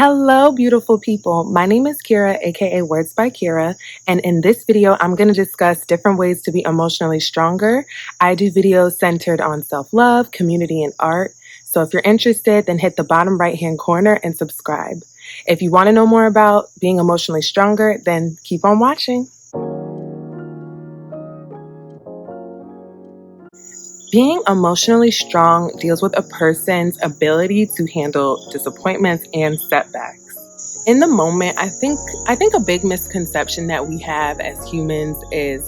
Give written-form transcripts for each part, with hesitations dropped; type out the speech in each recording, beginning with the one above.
Hello, beautiful people. My name is Kira, aka Words by Kira, and in this video, I'm going to discuss different ways to be emotionally stronger. I do videos centered on self-love, community, and art. So if you're interested, then hit the bottom right-hand corner and subscribe. If you want to know more about being emotionally stronger, then keep on watching. Being emotionally strong deals with a person's ability to handle disappointments and setbacks. In the moment, I think a big misconception that we have as humans is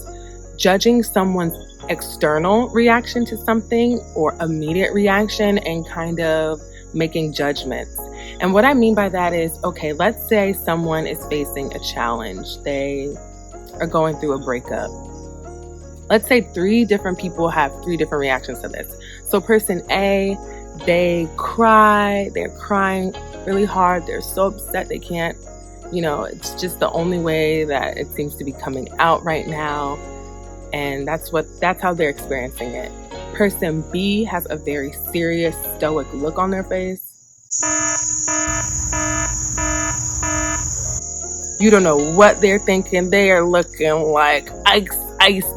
judging someone's external reaction to something or immediate reaction and kind of making judgments. And what I mean by that is, okay, let's say someone is facing a challenge. They are going through a breakup. Let's say 3 different people have 3 different reactions to this. So person A, they cry, they're crying really hard, they're so upset they can't, it's just the only way that it seems to be coming out right now. And that's how they're experiencing it. Person B has a very serious, stoic look on their face. You don't know what they're thinking. They are looking like ice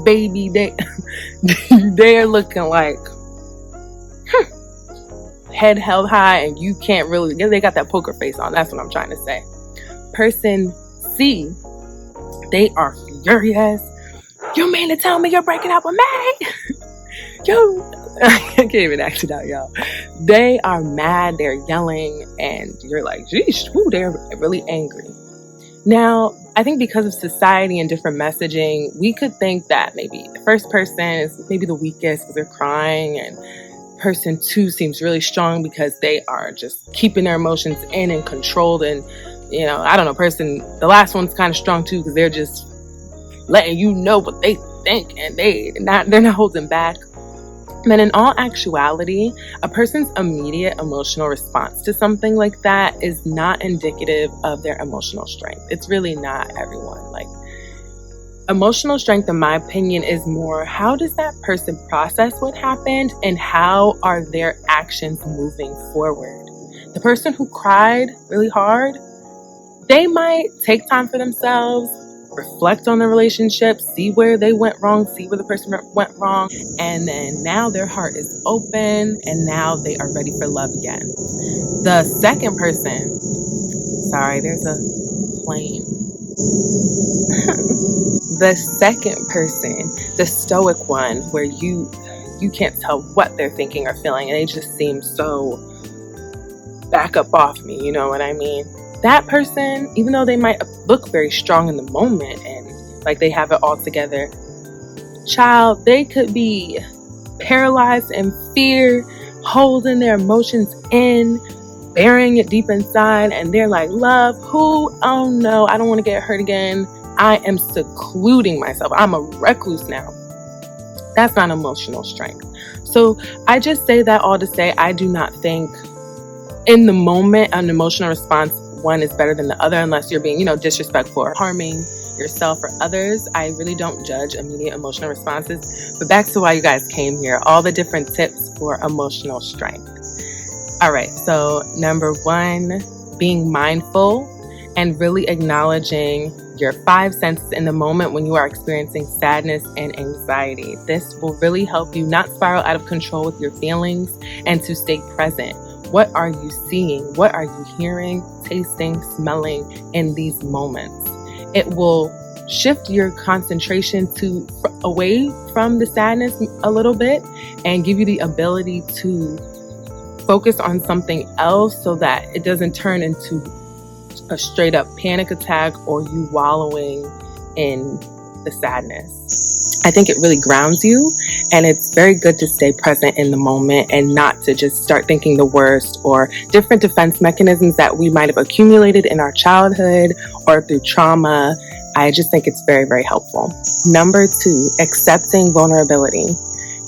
baby. They're looking like head held high, and you can't really. They got that poker face on. That's what I'm trying to say. Person C, they are furious. You mean to tell me you're breaking up with me? I can't even act it out, y'all. They are mad. They're yelling, and you're like, geez, they're really angry. Now, I think because of society and different messaging, we could think that maybe the first person is maybe the weakest because they're crying, and person 2 seems really strong because they are just keeping their emotions in and controlled. And, I don't know, the last one's kind of strong too because they're just letting you know what they think, and they're not holding back. But in all actuality, a person's immediate emotional response to something like that is not indicative of their emotional strength. It's really not, everyone. Emotional strength, in my opinion, is more, how does that person process what happened and how are their actions moving forward? The person who cried really hard, they might take time for themselves, reflect on the relationship, see where they went wrong, see where the person went wrong, and then now their heart is open and now they are ready for love again. The second person, sorry, there's a plane. The second person, the stoic one, where you can't tell what they're thinking or feeling, and they just seem so back up off me, you know what I mean? That person, even though they might look very strong in the moment and like they have it all together, child, they could be paralyzed in fear, holding their emotions in, burying it deep inside, and they're like, love, who? Oh no, I don't want to get hurt again. I am secluding myself. I'm a recluse now. That's not emotional strength. So I just say that all to say, I do not think in the moment an emotional response one is better than the other unless you're being, disrespectful or harming yourself or others. I really don't judge immediate emotional responses. But back to why you guys came here, all the different tips for emotional strength. All right, so number 1, being mindful and really acknowledging your 5 senses in the moment when you are experiencing sadness and anxiety. This will really help you not spiral out of control with your feelings and to stay present. What are you seeing? What are you hearing, tasting, smelling in these moments? It will shift your concentration away from the sadness a little bit and give you the ability to focus on something else so that it doesn't turn into a straight up panic attack or you wallowing in the sadness. I think it really grounds you, and it's very good to stay present in the moment and not to just start thinking the worst or different defense mechanisms that we might have accumulated in our childhood or through trauma. I just think it's very, very helpful. Number 2, accepting vulnerability.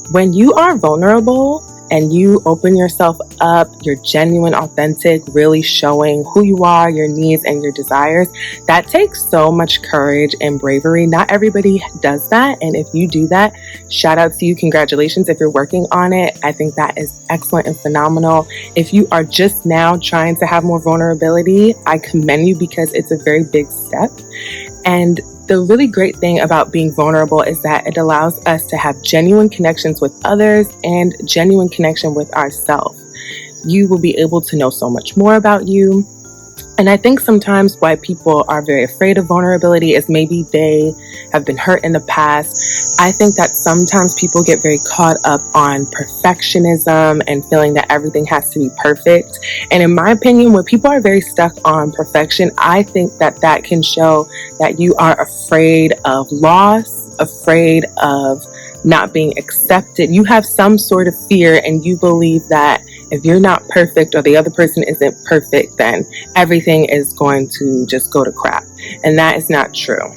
When you are vulnerable, and you open yourself up, you're genuine, authentic, really showing who you are, your needs, and your desires, that takes so much courage and bravery. Not everybody does that. And if you do that, shout out to you. Congratulations. If you're working on it, I think that is excellent and phenomenal. If you are just now trying to have more vulnerability, I commend you because it's a very big step. And the really great thing about being vulnerable is that it allows us to have genuine connections with others and genuine connection with ourselves. You will be able to know so much more about you. And I think sometimes why people are very afraid of vulnerability is maybe they have been hurt in the past. I think that sometimes people get very caught up on perfectionism and feeling that everything has to be perfect. And in my opinion, when people are very stuck on perfection, I think that that can show that you are afraid of loss, afraid of not being accepted. You have some sort of fear and you believe that if you're not perfect or the other person isn't perfect, then everything is going to just go to crap. And that is not true.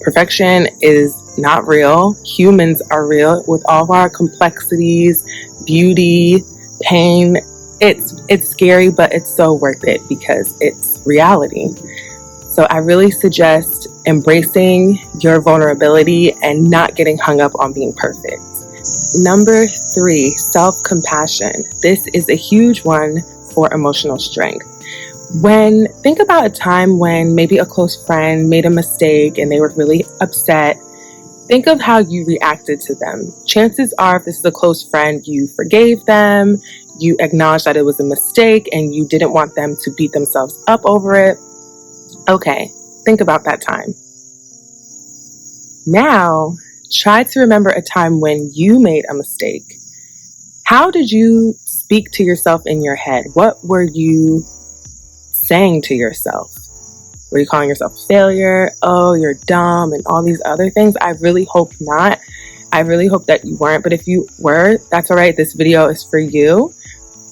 Perfection is not real. Humans are real with all of our complexities, beauty, pain. It's scary, but it's so worth it because it's reality. So I really suggest embracing your vulnerability and not getting hung up on being perfect. Number 3, self-compassion. This is a huge one for emotional strength. Think about a time when maybe a close friend made a mistake and they were really upset. Think of how you reacted to them. Chances are, if this is a close friend, you forgave them, you acknowledged that it was a mistake, and you didn't want them to beat themselves up over it. Okay, think about that time. Now, try to remember a time when you made a mistake. How did you speak to yourself in your head? What were you saying to yourself? Were you calling yourself a failure? Oh, you're dumb, and all these other things? I really hope not. I really hope that you weren't. But if you were, that's all right. This video is for you.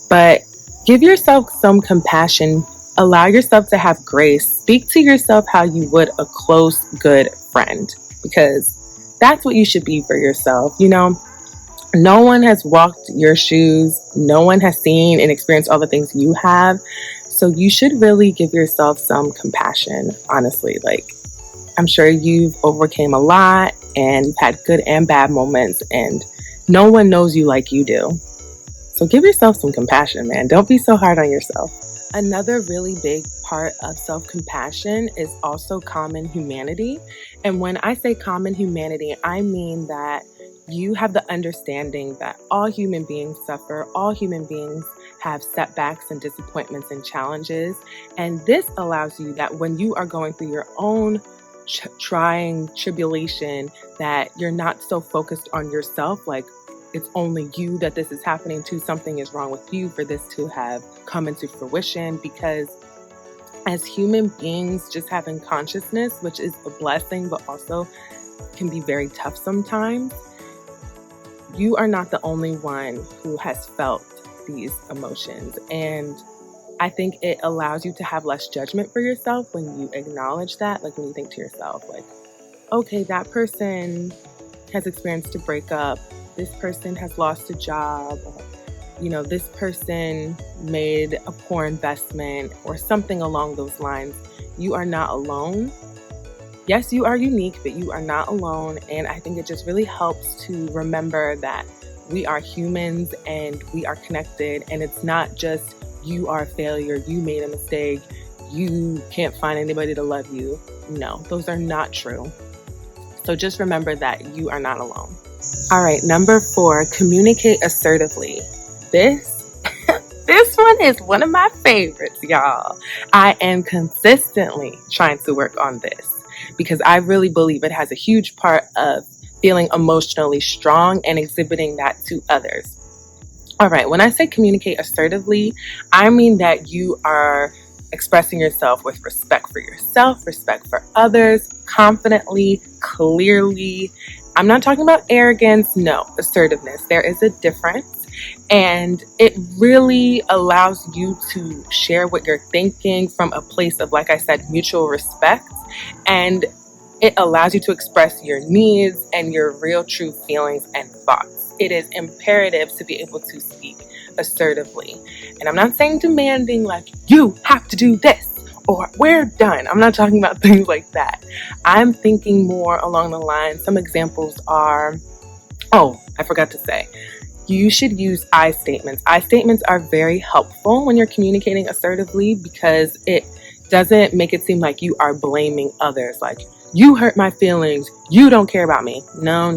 But give yourself some compassion. Allow yourself to have grace. Speak to yourself how you would a close, good friend, because that's what you should be for yourself. You know, no one has walked your shoes. No one has seen and experienced all the things you have. So you should really give yourself some compassion, honestly. Like, I'm sure you've overcame a lot and you've had good and bad moments, and no one knows you like you do. So give yourself some compassion, man. Don't be so hard on yourself. Another really big part of self-compassion is also common humanity. And when I say common humanity, I mean that you have the understanding that all human beings suffer, all human beings have setbacks and disappointments and challenges. And this allows you that when you are going through your own trying tribulation, that you're not so focused on yourself, like it's only you that this is happening to. Something is wrong with you for this to have come into fruition. Because as human beings, just having consciousness, which is a blessing, but also can be very tough sometimes, you are not the only one who has felt these emotions. And I think it allows you to have less judgment for yourself when you acknowledge that. Like when you think to yourself, like, okay, that person has experienced a breakup. This person has lost a job. You know, this person made a poor investment or something along those lines. You are not alone. Yes, you are unique, but you are not alone. And I think it just really helps to remember that we are humans and we are connected. And it's not just you are a failure, you made a mistake, you can't find anybody to love you. No, those are not true. So just remember that you are not alone. All right, number 4, communicate assertively. This one is one of my favorites, y'all. I am consistently trying to work on this because I really believe it has a huge part of feeling emotionally strong and exhibiting that to others. All right, when I say communicate assertively, I mean that you are expressing yourself with respect for yourself, respect for others, confidently, clearly. I'm not talking about arrogance, no, assertiveness. There is a difference. And it really allows you to share what you're thinking from a place of, like I said, mutual respect. And it allows you to express your needs and your real true feelings and thoughts. it is imperative to be able to speak assertively. And I'm not saying demanding, like, you have to do this or we're done. I'm not talking about things like that. I'm thinking more along the lines. Some examples are, oh, I forgot to say, you should use I statements. I statements are very helpful when you're communicating assertively because it doesn't make it seem like you are blaming others. Like, you hurt my feelings. You don't care about me. No.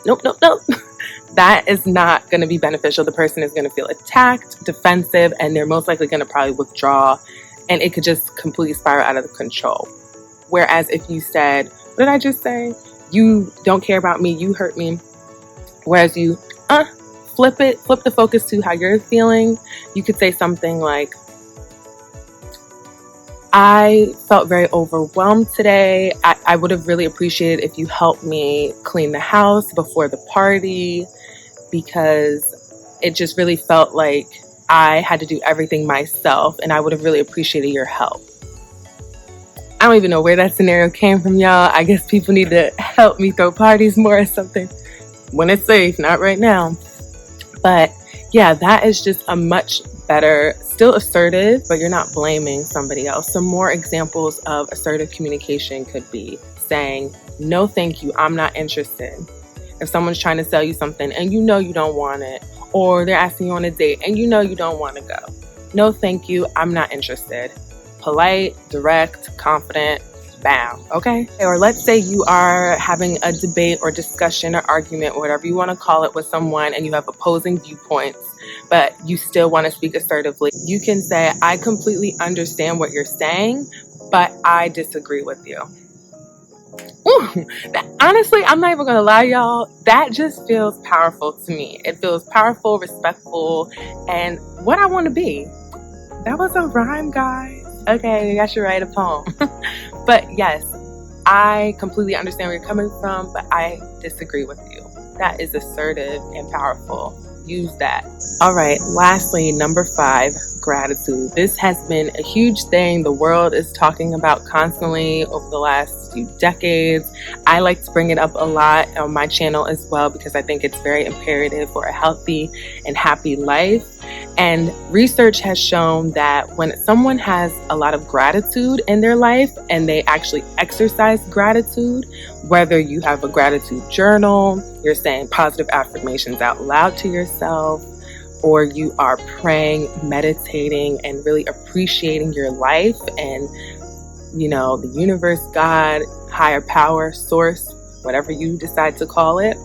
Nope. That is not going to be beneficial. The person is going to feel attacked, defensive, and they're most likely going to probably withdraw, and it could just completely spiral out of control. Whereas if you said, what did I just say? You don't care about me. You hurt me. Whereas you flip the focus to how you're feeling. You could say something like, I felt very overwhelmed today. I would have really appreciated if you helped me clean the house before the party, because it just really felt like I had to do everything myself, and I would have really appreciated your help. I don't even know where that scenario came from, y'all. I guess people need to help me throw parties more or something. When it's safe, not right now. But yeah, that is just a much better, still assertive, but you're not blaming somebody else. Some more examples of assertive communication could be saying, no, thank you, I'm not interested. If someone's trying to sell you something and you know you don't want it, or they're asking you on a date and you know you don't want to go. No, thank you, I'm not interested. Polite, direct, confident, bam, okay? Or let's say you are having a debate or discussion or argument, or whatever you want to call it, with someone, and you have opposing viewpoints, but you still want to speak assertively. You can say, I completely understand what you're saying, but I disagree with you. Honestly, I'm not even going to lie, y'all. That just feels powerful to me. It feels powerful, respectful, and what I want to be. That was a rhyme, guys. Okay, I should write a poem. But yes, I completely understand where you're coming from, but I disagree with you. That is assertive and powerful. Use that. All right, lastly, number 5, gratitude. This has been a huge thing the world is talking about constantly over the last few decades. I like to bring it up a lot on my channel as well because I think it's very imperative for a healthy and happy life. And research has shown that when someone has a lot of gratitude in their life and they actually exercise gratitude, whether you have a gratitude journal, you're saying positive affirmations out loud to yourself, or you are praying, meditating, and really appreciating your life and, you know, the universe, God, higher power, source, whatever you decide to call it.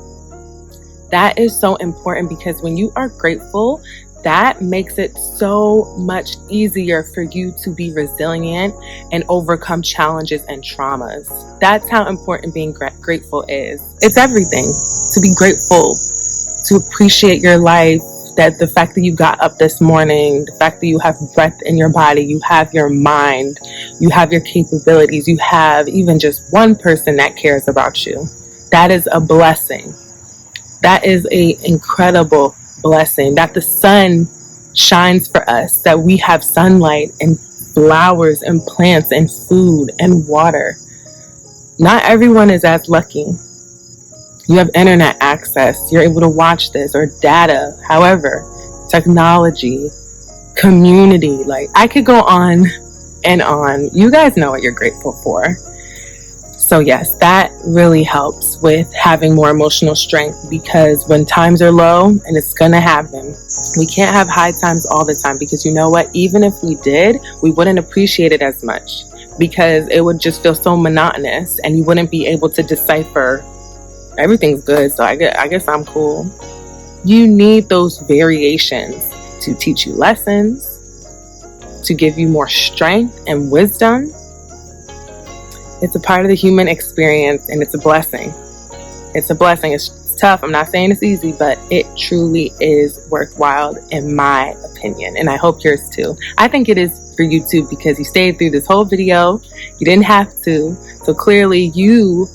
That is so important because when you are grateful, that makes it so much easier for you to be resilient and overcome challenges and traumas. That's how important being grateful is. It's everything. To be grateful, to appreciate your life, that the fact that you got up this morning, the fact that you have breath in your body, you have your mind, you have your capabilities, you have even just one person that cares about you. That is a blessing. That is an incredible blessing, that the sun shines for us, that we have sunlight and flowers and plants and food and water. Not everyone is as lucky. You have internet access, you're able to watch this, or data, however, technology, community, like I could go on and on. You guys know what you're grateful for. So yes, that really helps with having more emotional strength, because when times are low, and it's gonna happen, we can't have high times all the time, because you know what, even if we did, we wouldn't appreciate it as much because it would just feel so monotonous and you wouldn't be able to decipher everything's good, so I guess I'm cool. You need those variations to teach you lessons, to give you more strength and wisdom. It's a part of the human experience, and it's a blessing. It's a blessing. It's tough. I'm not saying it's easy, but it truly is worthwhile in my opinion, and I hope yours too. I think it is for you too, because you stayed through this whole video. You didn't have to, so clearly you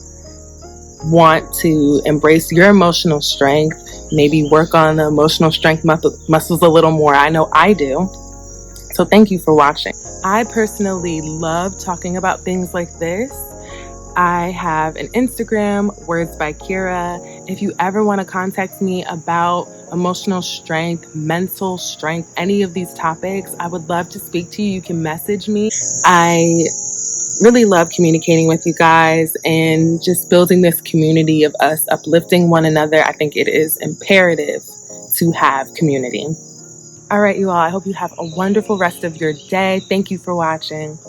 want to embrace your emotional strength, maybe work on the emotional strength muscles a little more. I know I do. So thank you for watching. I personally love talking about things like this. I have an Instagram, Words by Kira, If you ever want to contact me about emotional strength, mental strength, any of these topics, I would love to speak to you. You can message me. I really love communicating with you guys and just building this community of us uplifting one another. I think it is imperative to have community. All right, you all, I hope you have a wonderful rest of your day. Thank you for watching.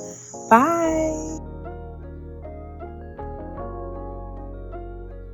Bye.